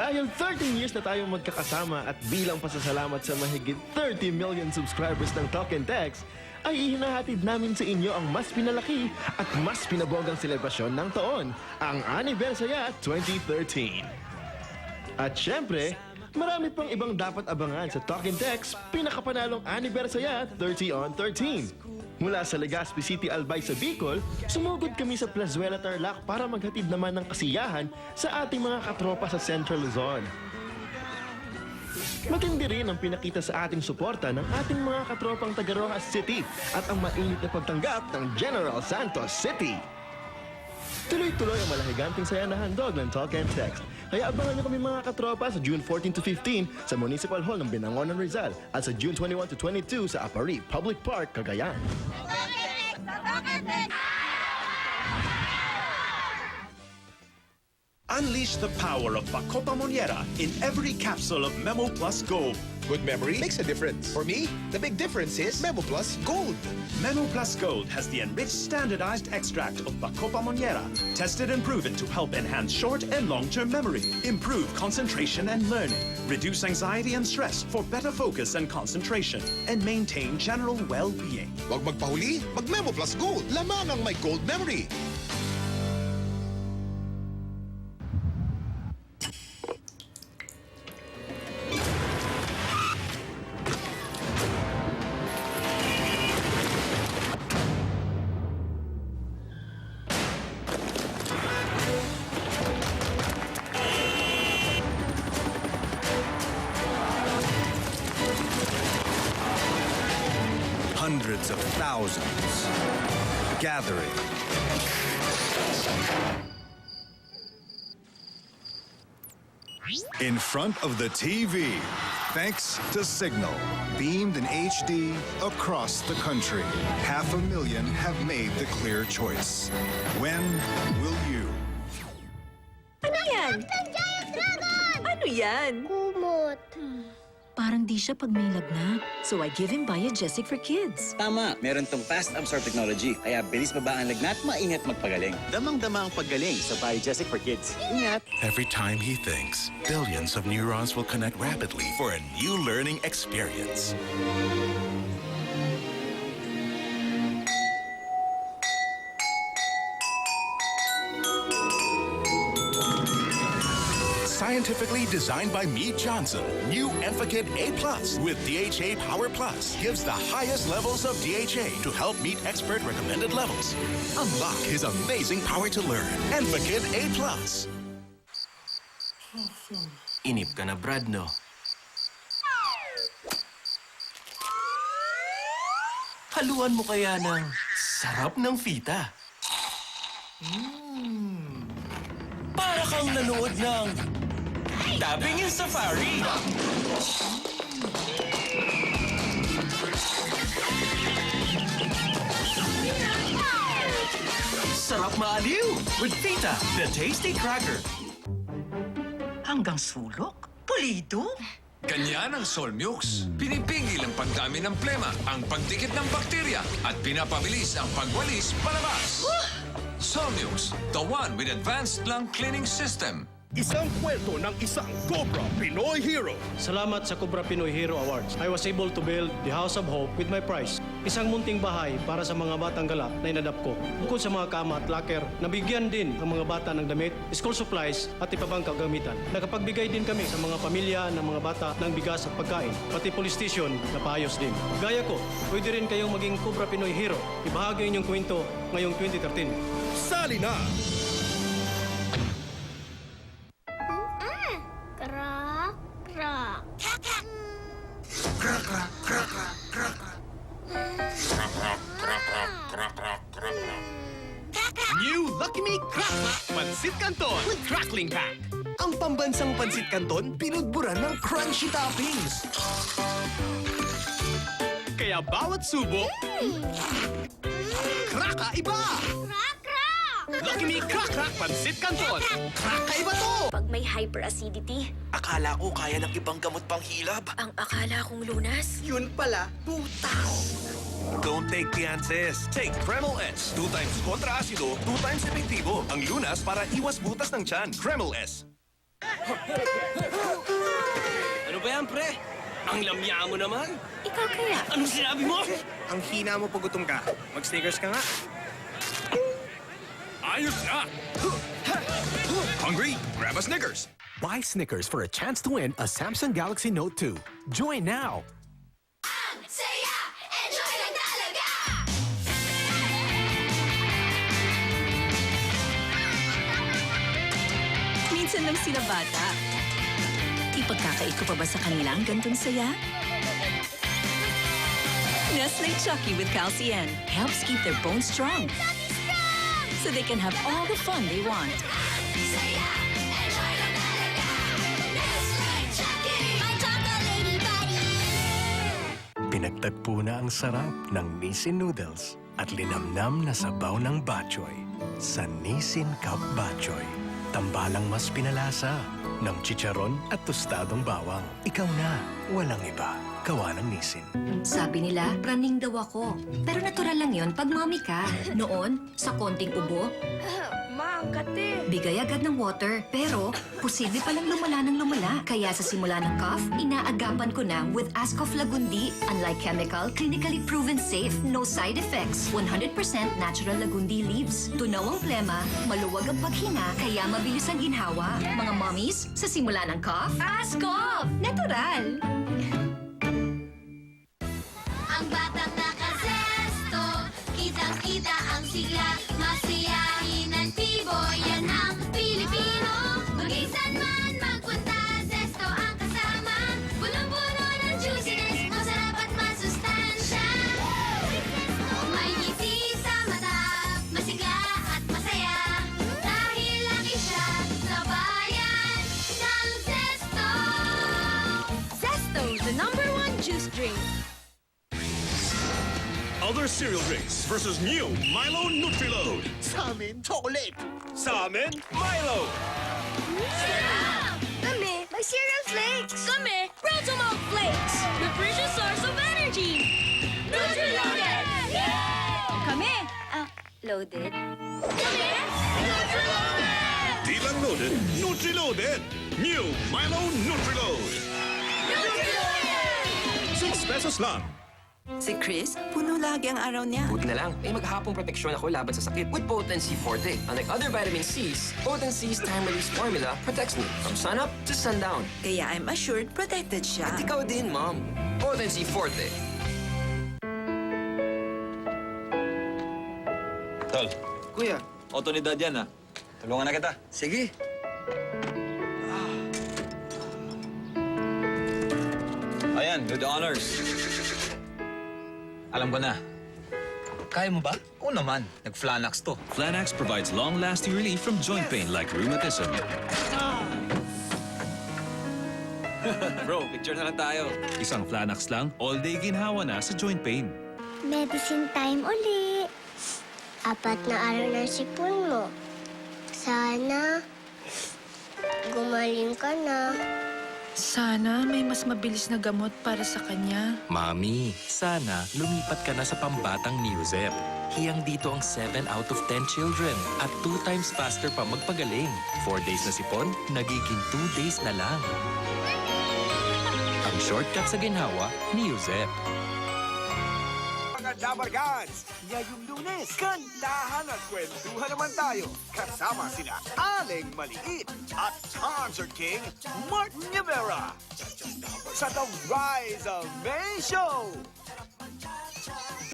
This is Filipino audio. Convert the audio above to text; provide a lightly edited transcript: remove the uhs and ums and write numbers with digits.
Dahil 13 years na tayong magkakasama at bilang pasasalamat sa mahigit 30 million subscribers ng Talk and Text, ay ihinahatid namin sa inyo ang mas pinalaki at mas pinabogang selebrasyon ng taon, ang Anibersaya 2013. At syempre, marami pang ibang dapat abangan sa Talk and Text pinakapanalong Anibersaya 30 on 13. Mula sa Legazpi City, Albay sa Bicol, sumugod kami sa Plazuela, Tarlac para maghatid naman ng kasiyahan sa ating mga katropa sa Central Luzon. Matindi rin ang pinakita sa ating suporta ng ating mga katropang taga Rojas City at ang mainit na pagtanggap ng General Santos City. Tuloy-tuloy ang malahiganting saya na handog ng Talk and Text. Kaya abangan niyo kami mga katropa sa June 14 to 15 sa Municipal Hall ng Binangonan, Rizal at sa June 21 to 22 sa Apari Public Park, Cagayan. Unleash the power of Bacopa Monnieri in every capsule of Memo Plus Gold. Good memory makes a difference. For me, the big difference is Memo Plus Gold. Memo Plus Gold has the enriched standardized extract of Bacopa Monnieri, tested and proven to help enhance short and long-term memory, improve concentration and learning, reduce anxiety and stress for better focus and concentration, and maintain general well-being. Wag magpahuli, mag Memo Plus Gold. Lamang ang may gold memory. Hundreds of thousands gathering. In front of the TV, thanks to Signal. Beamed in HD across the country. 500,000 have made the clear choice. When will you? Ano yan? Giant Dragon! Ano yan? Kumot. Parang di siya pag may lagnat. So I give him Biogesic for Kids. Tama, meron tong fast absorb technology. Kaya bilis baba ang lagnat, maingat magpagaling. Damang-dama ang paggaling sa Biogesic for Kids. Ingat! Every time he thinks, billions of neurons will connect rapidly for a new learning experience. Scientifically designed by Mead Johnson, new Enfakid A+ with DHA Power Plus gives the highest levels of DHA to help meet expert recommended levels. Unlock his amazing power to learn. Enfakid A+. Inip ka na, Brad, no? Haluan mo kaya ng sarap ng fita. Para kang nanood ng Dabbing in Safari. Sarap maaliw with Fita, the tasty cracker. Hanggang sulok? Pulido? Ganyan ang Solmux. Pinipigil ang pagdami ng plema, ang pagdikit ng bakterya, at pinapabilis ang pagwalis palabas. Solmux, the one with advanced lung cleaning system. Isang kwento ng isang Cobra Pinoy Hero. Salamat sa Cobra Pinoy Hero Awards. I was able to build the House of Hope with my prize. Isang munting bahay para sa mga batang galak na inadap ko. Bukod sa mga kama at locker, nabigyan din ang mga bata ng damit, school supplies at iba pang kagamitan. Nakapagbigay din kami sa mga pamilya ng mga bata ng bigas at pagkain, pati police station na paayos din. Gaya ko, pwede rin kayong maging Cobra Pinoy Hero. Ibahagi inyong kwento ngayong 2013. Sali na! New Lucky Me Crack Pansit Canton with Crackling Pack. Ang pambansang Pansit Canton, pinudburan ng crunchy toppings. Kaya bawat subo, Kraka-iba! Lucky Me Crack Pansit Canton. Kraka-iba to! Pag may hyperacidity, Akala ko kaya ng ibang gamot pang hilab. ang akala kong lunas, Yun pala, butas. Don't take chances. Take Kreml S. 2 times kontra-asido, 2 times epektibo. Ang lunas para iwas butas ng tiyan. Kreml S. Ano ba yan, pre? Ang lamya mo naman. Ikaw kaya? Anong sinabi mo? Ang hina mo pag gutom ka. Mag-Snickers ka nga. Ayos na! Hungry? Grab a Snickers. Buy Snickers for a chance to win a Samsung Galaxy Note 2. Join now! Saya! Enjoy lang talaga! Minsan lang sila bata. Ipagkakait ko pa ba sa kanila ang gantong saya? Nestle Chucky with Calcium helps keep their bones strong. So they can have all the fun they want. Saya! Enjoy lang talaga! Nestle Chucky! My chocolate buddy! Pinagtagpo na ang sarap ng Nissin Noodles at linamnam na sabaw ng Batchoy sa Nissin Cup Batchoy. Tambalang mas pinalasa ng chicharon at tostadong bawang. Ikaw na, walang iba. Gawa ng Nissin. Sabi nila, praning daw ako. Pero natural lang yon pag mommy ka. Noon, sa konting ubo, Ma, ang kate. bigay agad ng water. Pero, posible palang lumala ng lumala. Kaya sa simula ng cough, inaagapan ko na with Ascof Lagundi. Unlike chemical, clinically proven safe, no side effects. 100% natural Lagundi leaves. Tunaw ang plema, maluwag ang paghinga, kaya mabilis ang ginhawa. Mga mommies, sa simula ng cough, Ascof! Natural! Ang batang nakazesto, kitang-kita ang sigla, masiyahin ang tibo, yan ang Pilipino. Magisan man magpunta, zesto ang kasama, punong-puno ng juiciness, masarap at masustansya. May ngiti sa mata, masigla at masaya, dahil laki siya sa bayan ng Zesto. Zesto, the #1 juice drink. Other cereal drinks versus new Milo Nutri-Load. Sa amin, chocolate. Sa amin, Milo. Kami, may cereal flakes. Kami, Rotomalt Flakes. Nutritious source of energy. Nutri-loaded! Kami, loaded. Kami, Nutri-loaded! Di lang loaded, Nutri-Loaded. New Milo Nutri-Load. Nutri-loaded! 6 pesos lang. Si Chris, puno lagi ang araw niya. Buti na lang, may maghapong proteksyon ako laban sa sakit with Potency Forte. Unlike other vitamin C's, Potency's time-release formula protects me from sunup to sundown. Kaya I'm assured protected siya. At ikaw din, Mom. Potency Forte. Tol, Kuya, oportunidad yan, ha? Tulungan na kita. sige. Ayan, do the honors. Alam ko na. Kaya mo ba? Oo naman. Nag-Flanax to. Flanax provides long-lasting relief from joint pain like rheumatism. Bro, picture na lang tayo. Isang Flanax lang, all-day ginhawa na sa joint pain. Medicine time uli. 4 na araw na sipon mo. Sana gumaling ka na. Sana may mas mabilis na gamot para sa kanya. Mami, sana lumipat ka na sa pambatang Neozep. Hiyang dito ang 7 out of 10 children at 2 times faster pa magpagaling. 4 days na sipon, nagiging 2 days na lang. Ang shortcut sa ginhawa, Neozep. Mga Dabargads, ngayong Lunes, kantahan at kwentuhan naman tayo. Kasama sina Aling Maliit at Concert King Martin Rivera sa The Rise of May Show.